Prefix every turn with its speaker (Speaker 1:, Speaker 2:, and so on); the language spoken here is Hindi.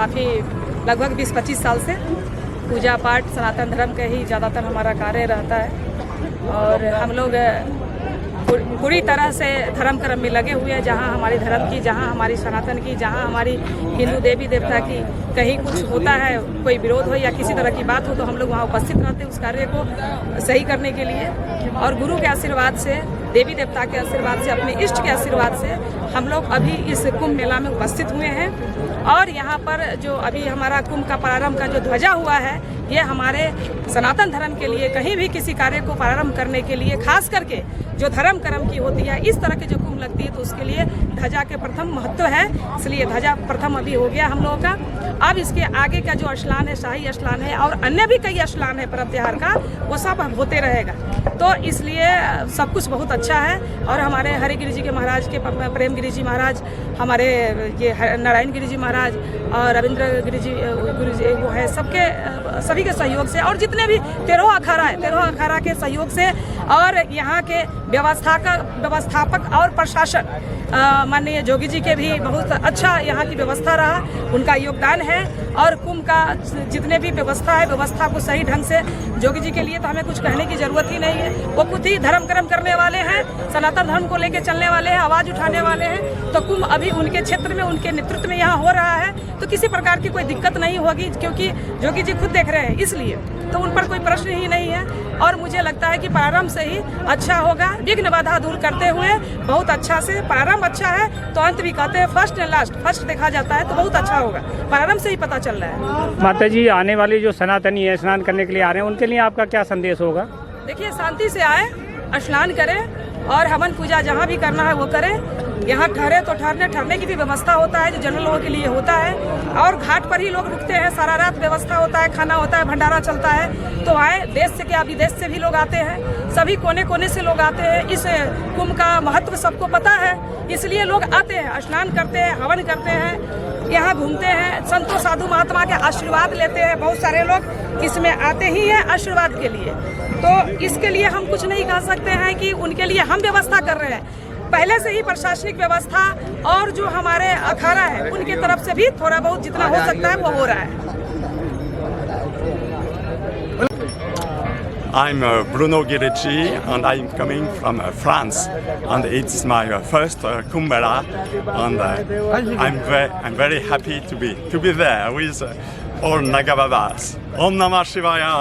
Speaker 1: काफ़ी लगभग 20-25 साल से पूजा पाठ सनातन धर्म का ही ज़्यादातर हमारा कार्य रहता है और हम लोग पूरी तरह से धर्म कर्म में लगे हुए हैं। जहाँ हमारी धर्म की, जहाँ हमारी सनातन की, जहाँ हमारी हिंदू देवी देवता की कहीं कुछ होता है, कोई विरोध हो या किसी तरह की बात हो, तो हम लोग वहाँ उपस्थित रहते हैं उस कार्य को सही करने के लिए। और गुरु के आशीर्वाद से, देवी देवता के आशीर्वाद से, अपने इष्ट के आशीर्वाद से हम लोग अभी इस कुंभ मेला में उपस्थित हुए हैं। और यहाँ पर जो अभी हमारा कुंभ का प्रारंभ का जो ध्वजा हुआ है, ये हमारे सनातन धर्म के लिए कहीं भी किसी कार्य को प्रारंभ करने के लिए, खास करके जो धर्म कर्म की होती है, इस तरह के जो कुंभ लगती है, तो उसके लिए ध्वजा के प्रथम महत्व है। इसलिए ध्वजा प्रथम अभी हो गया हम लोगों का। अब इसके आगे का जो स्नान है, शाही स्नान है और अन्य भी कई स्नान है पर्व त्योहार का, वो सब होते रहेगा। तो इसलिए सब कुछ बहुत अच्छा है। और हमारे हरिगिरी जी के महाराज के, प्रेम गिरी जी महाराज, हमारे ये नारायण गिरी जी महाराज और रविंद्र गिरी जी गुरु जी, वो है सबके सभी के सहयोग से, और जितने भी 13 अखाड़ा है, 13 अखाड़ा के सहयोग से, और यहाँ के व्यवस्थापक और प्रशासन माननीय जोगी जी के भी बहुत अच्छा यहाँ की व्यवस्था रहा, उनका योगदान है। और कुंभ का जितने भी व्यवस्था है, व्यवस्था को सही ढंग से, जोगी जी के लिए तो हमें कुछ कहने की जरूरत ही नहीं है। वो खुद ही धर्म कर्म करने वाले हैं, सनातन धर्म को लेकर चलने वाले हैं, आवाज़ उठाने वाले हैं। तो कुंभ अभी उनके क्षेत्र में, उनके नेतृत्व में यहाँ हो रहा है, तो किसी प्रकार की कोई दिक्कत नहीं होगी, क्योंकि जोगी जी खुद देख रहे हैं, इसलिए तो उन पर कोई प्रश्न ही नहीं है। और मुझे लगता है कि प्रारंभ से ही अच्छा होगा, विघ्न बाधा दूर करते हुए बहुत अच्छा से। प्रारंभ अच्छा है तो अंत भी कहते हैं फर्स्ट एंड लास्ट, फर्स्ट देखा जाता है तो बहुत अच्छा होगा। प्रारंभ से ही पता चल रहा है।
Speaker 2: माता जी, आने वाले जो सनातनी है, स्नान करने के लिए आ रहे हैं, उनके लिए आपका क्या संदेश होगा?
Speaker 1: देखिए, शांति से आए, स्नान करें और हवन पूजा जहाँ भी करना है वो करें। यहाँ ठहरे तो ठहरने की भी व्यवस्था होता है, जो जनरल लोगों के लिए होता है। और घाट पर ही लोग रुकते हैं, सारा रात व्यवस्था होता है, खाना होता है, भंडारा चलता है। तो आए, देश से क्या विदेश से भी लोग आते हैं, सभी कोने कोने से लोग आते हैं। इस कुंभ का महत्व सबको पता है, इसलिए लोग आते हैं, स्नान करते हैं, हवन करते हैं, यहाँ घूमते हैं, संतों साधु महात्मा के आशीर्वाद लेते हैं। बहुत सारे लोग इसमें आते ही हैं आशीर्वाद के लिए। तो इसके लिए हम कुछ नहीं कह सकते हैं कि उनके लिए हम व्यवस्था कर रहे हैं। पहले से ही प्रशासनिक व्यवस्था और जो हमारे अखाड़ा है, उनके तरफ से भी थोड़ा बहुत जितना हो सकता है वो हो रहा है।
Speaker 3: I'm Bruno Guirecci and I'm coming from France, and it's my first Kumbh Mela, and I'm very happy to be there with all Nagababas. Om Namah Shivaya.